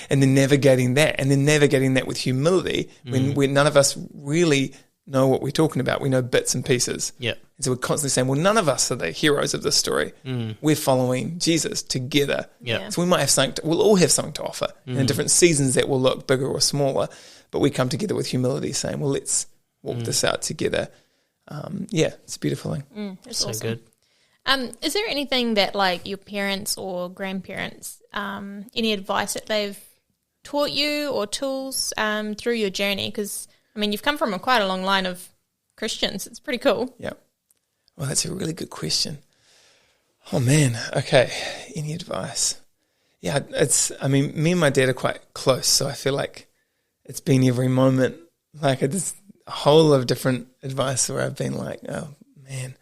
and then navigating that with humility when none of us really know what we're talking about. We know bits and pieces. Yeah. And so we're constantly saying, well, none of us are the heroes of this story. We're following Jesus together. Yeah. So we might have we'll all have something to offer in different seasons that will look bigger or smaller, but we come together with humility saying, well, let's walk this out together. It's a beautiful thing. That's So awesome. good. Is there anything that like your parents or grandparents, any advice that they've taught you or tools through your journey? Because, I mean, you've come from quite a long line of Christians. It's pretty cool. Yeah. Well, that's a really good question. Oh, man. Okay. Any advice? Yeah, me and my dad are quite close, so I feel like it's been every moment. Like, it's a whole lot of different advice where I've been like, oh, man.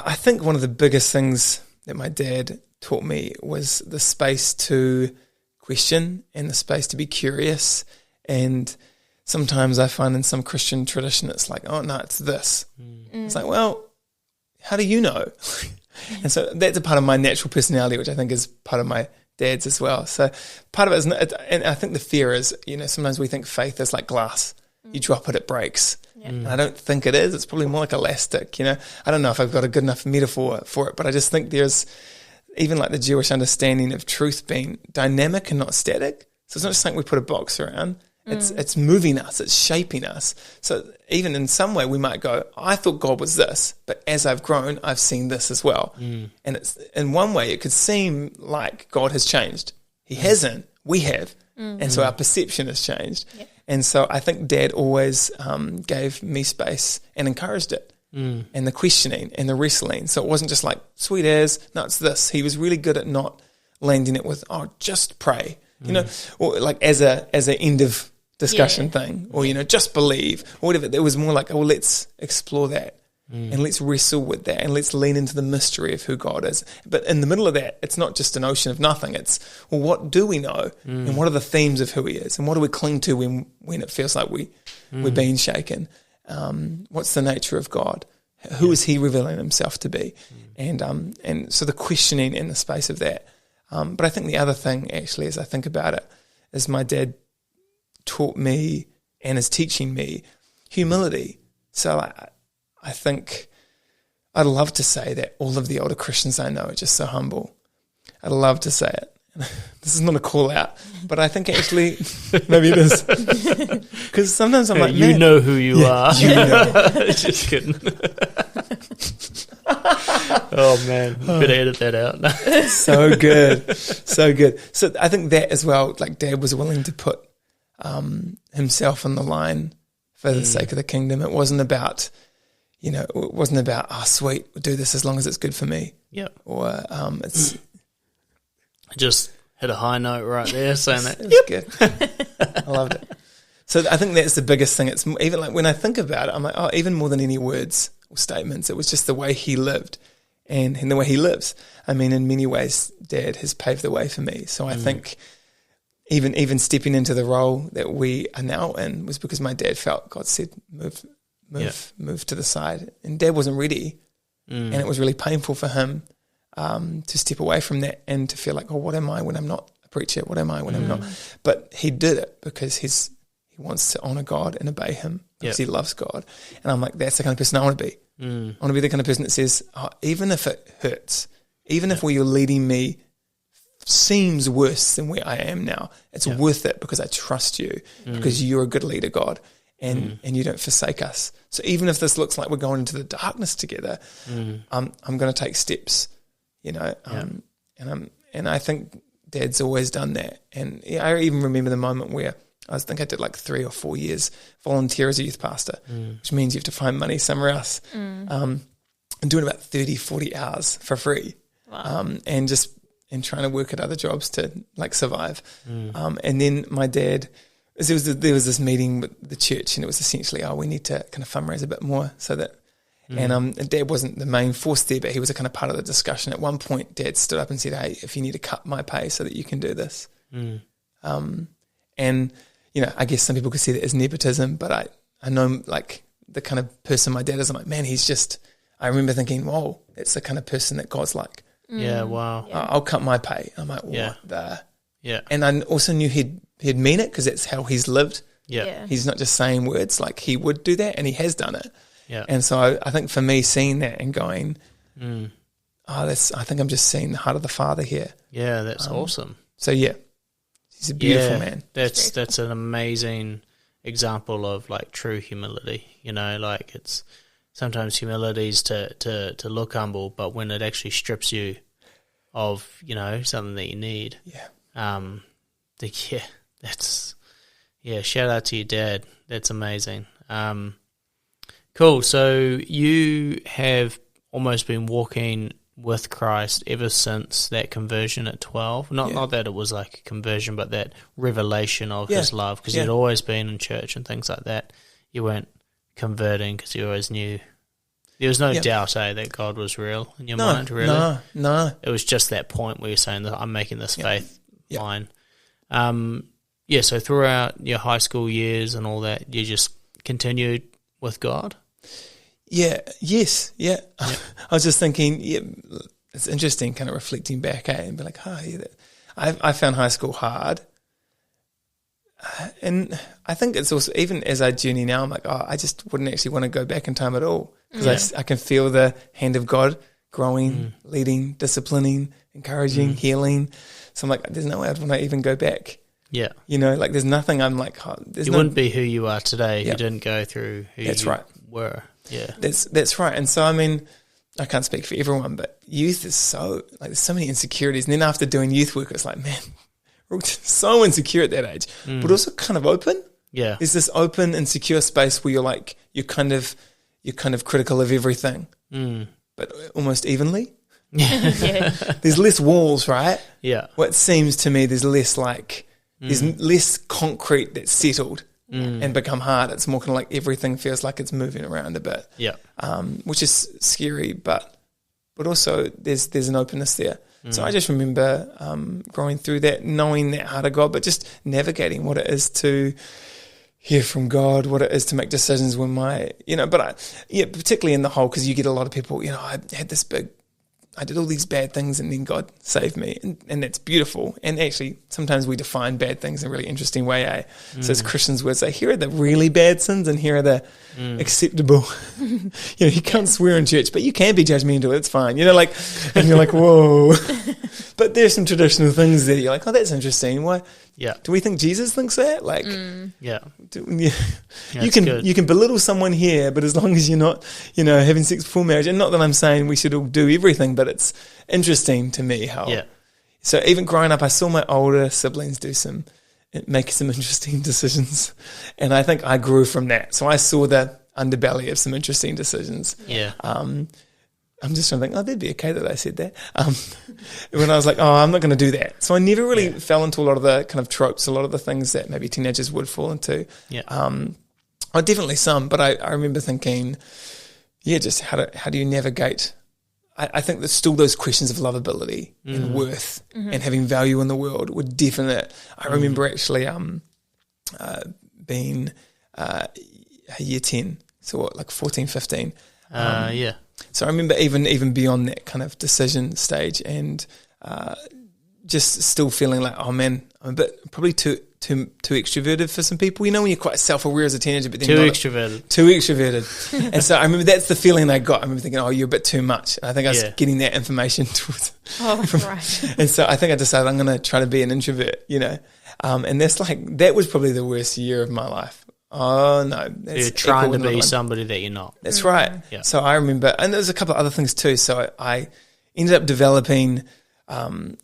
I think one of the biggest things that my dad taught me was the space to question and the space to be curious. And sometimes I find in some Christian tradition, it's like, oh, no, it's this. It's like, well, how do you know? And so that's a part of my natural personality, which I think is part of my dad's as well. So part of it is, and I think the fear is, sometimes we think faith is like glass. You drop it, it breaks. And I don't think it is. It's probably more like elastic, I don't know if I've got a good enough metaphor for it, but I just think there's even like the Jewish understanding of truth being dynamic and not static. So it's not just something we put a box around. It's moving us. It's shaping us. So even in some way we might go, I thought God was this, but as I've grown, I've seen this as well. And it's in one way it could seem like God has changed. He hasn't. We have. And so our perception has changed. Yep. And so I think Dad always gave me space and encouraged it. And the questioning and the wrestling. So it wasn't just like, sweet as, no, it's this. He was really good at not landing it with, oh, just pray. Or like as an end of discussion thing, or just believe, or whatever. It was more like, oh, well, let's explore that, and let's wrestle with that, and let's lean into the mystery of who God is. But in the middle of that, it's not just an ocean of nothing. It's, well, what do we know, and what are the themes of who He is, and what do we cling to when it feels like we're being shaken? What's the nature of God? Who is He revealing Himself to be? And so the questioning in the space of that. But I think the other thing, actually, as I think about it, is my dad taught me and is teaching me humility. So I think I'd love to say that all of the older Christians I know are just so humble. I'd love to say it. This is not a call out, but I think actually maybe it is. Because sometimes I'm like, you know who you are. You know. Just kidding. Oh man, better edit that out. So good. So good. So I think that as well, like Dad was willing to put himself on the line for the sake of the kingdom. It wasn't about, oh sweet, we'll do this as long as it's good for me. Yeah. Or it's just hit a high note right there saying that. It was good. I loved it. So I think that's the biggest thing. It's even like when I think about it, I'm like, oh, even more than any words or statements, it was just the way he lived and the way he lives. I mean, in many ways, Dad has paved the way for me. So I think even stepping into the role that we are now in was because my dad felt God said, move to the side. And Dad wasn't ready. And it was really painful for him to step away from that and to feel like, oh, what am I when I'm not a preacher? What am I when I'm not? But he did it because he wants to honor God and obey Him because he loves God. And I'm like, that's the kind of person I want to be. I want to be the kind of person that says, oh, even if it hurts, even if where you're leading me seems worse than where I am now, it's worth it because I trust you, because you're a good leader, God, and you don't forsake us. So even if this looks like we're going into the darkness together, I'm going to take steps, and I think Dad's always done that. And I even remember the moment where I did like 3 or 4 years volunteer as a youth pastor, which means you have to find money somewhere else. And doing about 30, 40 hours for free. Wow. And trying to work at other jobs to like survive. And then my dad, there was this meeting with the church, and it was essentially, we need to kind of fundraise a bit more so that, and Dad wasn't the main force there, but he was a kind of part of the discussion. At one point, Dad stood up and said, hey, if you need to cut my pay so that you can do this. And I guess some people could see that as nepotism, but I know like the kind of person my dad is. I'm like, man, I remember thinking, whoa, that's the kind of person that God's like. Yeah, wow. I'll cut my pay. I'm like, what Yeah. the? Yeah. And I also knew he'd mean it because that's how he's lived. Yeah. He's not just saying words, like he would do that, and he has done it. Yeah. And so I think for me, seeing that and going, I think I'm just seeing the heart of the Father here. Yeah, that's awesome. So yeah, he's a beautiful man. That's an amazing example of like true humility. Like it's sometimes humility is to look humble, but when it actually strips you of something that you need. Shout out to your dad. That's amazing. Cool. So you have almost been walking with Christ ever since that conversion at 12. Not that it was like a conversion, but that revelation of his love, because you'd always been in church and things like that. You weren't converting because you always knew. There was no doubt, that God was real in your mind, really? No. It was just that point where you're saying that I'm making this faith line. So throughout your high school years and all that, you just continued with God? Yes. I was just thinking, it's interesting kind of reflecting back and be like, I found high school hard. And I think it's also, even as I journey now, I'm like, I just wouldn't actually want to go back in time at all. Because I can feel the hand of God growing, leading, disciplining, encouraging, healing. So I'm like, there's no way I'd want to even go back. Yeah. Like there's nothing I'm like, you wouldn't be who you are today if you didn't go through who you were. Yeah. That's right. And so, I mean, I can't speak for everyone, but youth is so, like, there's so many insecurities. And then after doing youth work, it's like, man, we're so insecure at that age, but also kind of open. Yeah. There's this open and secure space where you're like, you're kind of critical of everything, but almost evenly. Yeah. There's less walls, right? Yeah. What seems to me, there's less there's less concrete that's settled and become hard. It's more kind of like everything feels like it's moving around a bit. Yeah. Which is scary, but also there's an openness there. So I just remember growing through that, knowing that heart of God, but just navigating what it is to hear from God, what it is to make decisions when particularly in the whole, because you get a lot of people, I did all these bad things and then God saved me, and that's beautiful. And actually, sometimes we define bad things in a really interesting way. So as Christians, we'd say, here are the really bad sins and here are the acceptable. You can't swear in church, but you can be judgmental. It's fine. And you're like, whoa. But there's some traditional things that you're like, oh, that's interesting. Why? Yeah. Do we think Jesus thinks that? Like, you can belittle someone here, but as long as you're not, having sex before marriage, and not that I'm saying we should all do everything, but it's interesting to me how. Yeah. So even growing up, I saw my older siblings make some interesting decisions, and I think I grew from that. So I saw the underbelly of some interesting decisions. Yeah. I'm just trying to think, that'd be okay that I said that. When I was like, I'm not going to do that. So I never really fell into a lot of the kind of tropes, a lot of the things that maybe teenagers would fall into. Yeah. Definitely some, but I remember thinking, just how do you navigate? I think there's still those questions of lovability and worth and having value in the world were definite. I remember actually being year 10, so like 14, 15. So I remember even beyond that kind of decision stage and just still feeling like, oh man, I'm a bit probably too extroverted for some people. When you're quite self-aware as a teenager, but then too extroverted. And so I remember that's the feeling I got. I remember thinking, you're a bit too much. And I think I was getting that information right. And so I think I decided I'm going to try to be an introvert, and that was probably the worst year of my life. Oh no! You're trying to be somebody that you're not. That's right. Yeah. So I remember, and there's a couple of other things too. So I ended up developing, I don't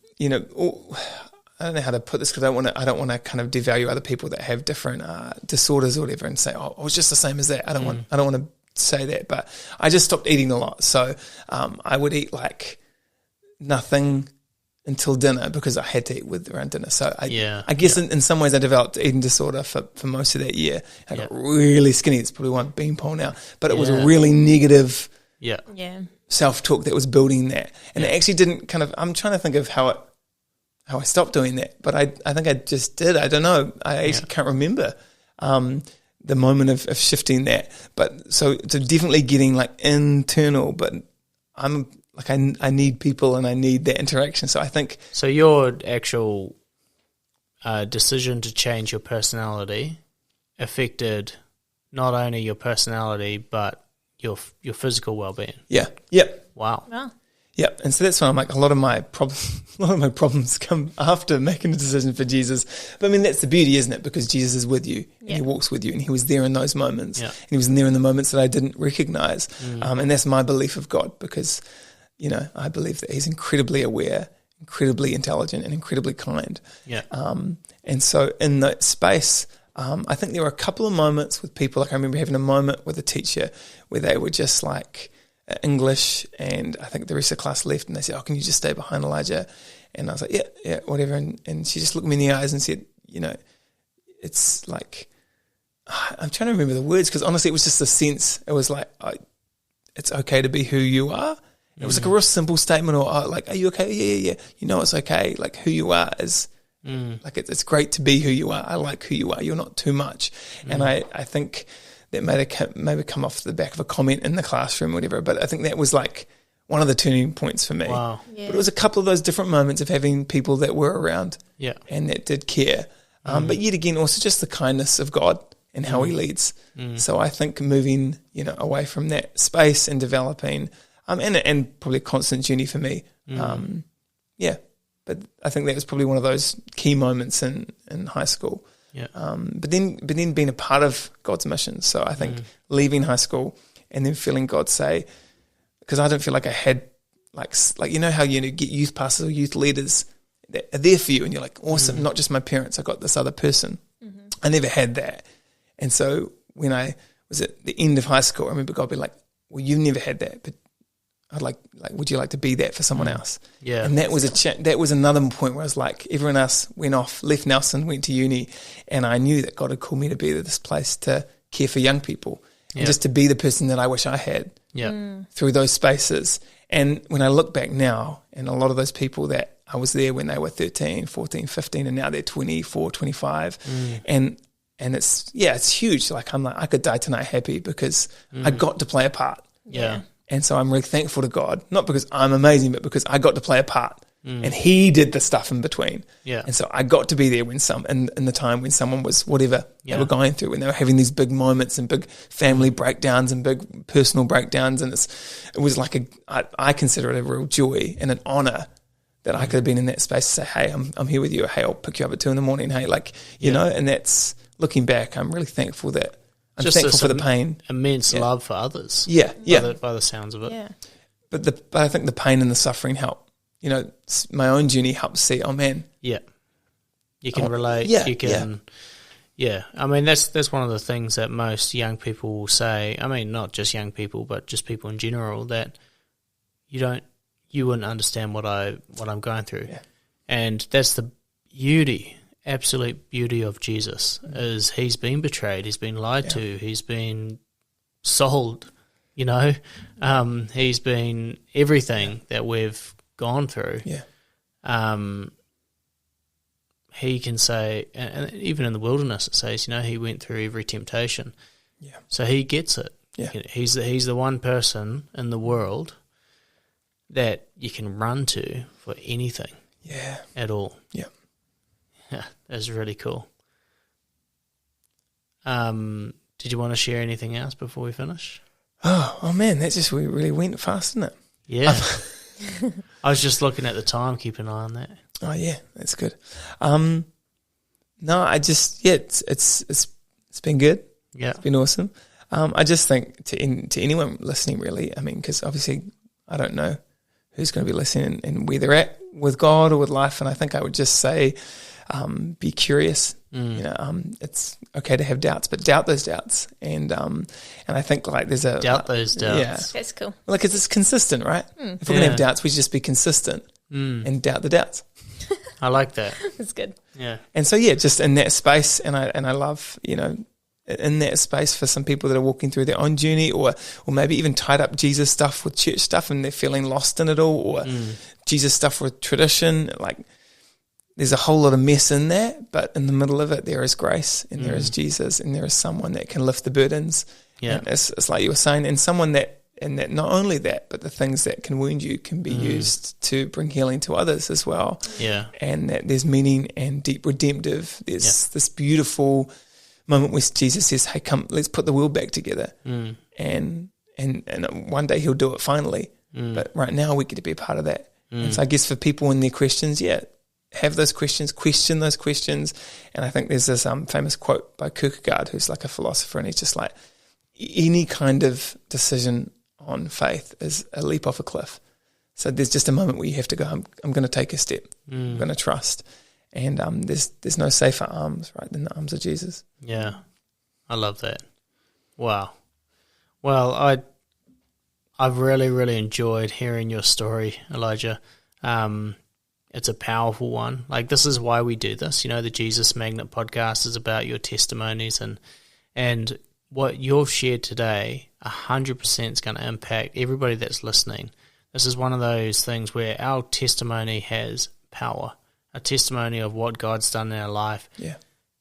know how to put this because I don't want to kind of devalue other people that have different disorders or whatever, and say, I was just the same as that. I don't want to say that, but I just stopped eating a lot. So I would eat like nothing until dinner because I had to eat around dinner. So I guess in some ways I developed eating disorder for most of that year. I got really skinny. It's probably one beanpole now, but it was a really negative self-talk that was building that. And it actually didn't I'm trying to think of how how I stopped doing that, but I think I just did. I don't know. I actually can't remember the moment of shifting that. But so definitely getting like internal, but I'm like, I need people and I need that interaction. So I think. So your actual decision to change your personality affected not only your personality, but your physical well-being. Yeah. Yep. Wow. Wow. Yep. And so that's why I'm like, a lot of my problems come after making a decision for Jesus. But I mean, that's the beauty, isn't it? Because Jesus is with you and he walks with you, and he was there in those moments. Yeah. And he was there in the moments that I didn't recognize. And that's my belief of God, because, you know, I believe that he's incredibly aware, incredibly intelligent, and incredibly kind. Yeah. And so in that space, I think there were a couple of moments with people. Like I remember having a moment with a teacher where they were just like English, and I think the rest of the class left, and they said, "Oh, can you just stay behind, Elijah?" And I was like, "Yeah, whatever." And she just looked me in the eyes and said, "You know, it's like I'm trying to remember the words, because honestly, it was just a sense. It was like, it's okay to be who you are." It was like a real simple statement, or like, "Are you okay?" Yeah. You know, it's okay. Like who you are is. Like it's great to be who you are. I like who you are. You're not too much. And I think that maybe come off the back of a comment in the classroom or whatever, but I think that was like one of the turning points for me. Wow. Yeah. But it was a couple of those different moments of having people that were around and that did care. But yet again, also just the kindness of God and how he leads. So I think moving, you know, away from that space and developing, and probably a constant journey for me. But I think that was probably one of those key moments in high school. Yeah. But then being a part of God's mission. So I think leaving high school and then feeling God say, because I don't feel like I had like you know how you get youth pastors or youth leaders that are there for you, and you're like, awesome, not just my parents, I got this other person. I never had that. And so when I was at the end of high school, I remember God being like, well, you've never had that, but I'd like, would you like to be that for someone else? Yeah. And that was that was another point where I was like, everyone else went off, left Nelson, went to uni, and I knew that God had called me to be this place to care for young people and just to be the person that I wish I had through those spaces. And when I look back now, and a lot of those people that I was there when they were 13, 14, 15, and now they're 24, 25, and it's huge. Like I'm like, I could die tonight happy because I got to play a part. Yeah. And so I'm really thankful to God, not because I'm amazing, but because I got to play a part, and he did the stuff in between. Yeah. And so I got to be there when in the time when someone was whatever they were going through, when they were having these big moments and big family breakdowns and big personal breakdowns. And it was like I consider it a real joy and an honor that I could have been in that space to say, hey, I'm here with you. Hey, I'll pick you up at 2 a.m. Hey, like, you know, and that's looking back, I'm really thankful that I'm Just thankful for the pain. Immense love for others. Yeah. By the sounds of it. Yeah. But I think the pain and the suffering help. You know, my own journey helps see, oh man. Yeah. You can relate. yeah, You can. Yeah. I mean, that's one of the things that most young people will say. I mean, not just young people, but just people in general, that you wouldn't understand what I'm going through. Yeah. And that's the beauty, absolute beauty of Jesus, is he's been betrayed, he's been lied to, he's been sold, you know, he's been everything that we've gone through. He can say, and even in the wilderness it says, you know, he went through every temptation. So he gets it. He's the one person in the world that you can run to for anything at all. Yeah, that's really cool. Did you want to share anything else before we finish? Oh man, we really went fast, didn't it? Yeah. I was just looking at the time, keep an eye on that. Oh yeah, that's good. No, I just it's been good. Yeah, it's been awesome. I just think to anyone listening, really, I mean, because obviously I don't know who's going to be listening and where they're at with God or with life, and I think I would just say, be curious. You know, it's okay to have doubts, but doubt those doubts, and I think like there's a doubt those doubts. Yeah, That's cool. like it's consistent, right? If we're gonna have doubts, we just be consistent and doubt the doubts. I like that. That's good. Yeah, and so just in that space, and I love, you know, in that space for some people that are walking through their own journey, or maybe even tied up Jesus stuff with church stuff, and they're feeling lost in it all, or Jesus stuff with tradition, like. there's a whole lot of mess in that, but in the middle of it, there is grace, and there is Jesus, and there is someone that can lift the burdens. Yeah. And it's like you were saying, and someone that not only that, but the things that can wound you can be used to bring healing to others as well. Yeah. And that there's meaning and deep redemptive. There's this beautiful moment where Jesus says, hey, come, let's put the wheel back together. And one day he'll do it finally. But right now we get to be a part of that. And so I guess for people in their questions, have those questions, question those questions. And I think there's this famous quote by Kierkegaard, who's like a philosopher, and he's just like, any kind of decision on faith is a leap off a cliff. So there's just a moment where you have to go, I'm going to take a step. I'm going to trust. And there's no safer arms, right, than the arms of Jesus. Yeah, I love that. Wow. Well, I've really, really enjoyed hearing your story, Elijah. It's a powerful one. Like, this is why we do this. You know, the Jesus Magnet podcast is about your testimonies, and what you've shared today 100% is going to impact everybody that's listening. This is one of those things where our testimony has power, a testimony of what God's done in our life,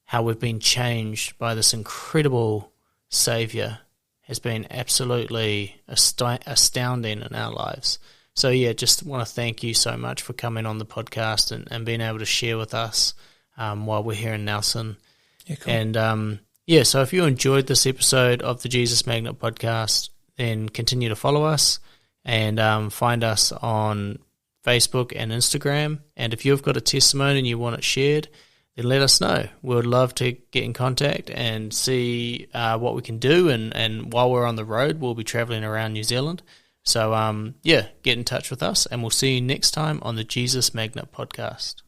how we've been changed by this incredible Savior has been absolutely astounding in our lives. So, just want to thank you so much for coming on the podcast and being able to share with us while we're here in Nelson. Yeah, cool. And, so if you enjoyed this episode of the Jesus Magnet podcast, then continue to follow us and find us on Facebook and Instagram. And if you've got a testimony and you want it shared, then let us know. We would love to get in contact and see what we can do. And while we're on the road, we'll be traveling around New Zealand. So, get in touch with us, and we'll see you next time on the Jesus Magnet podcast.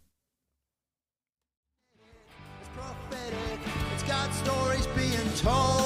It's prophetic, it's got stories being told.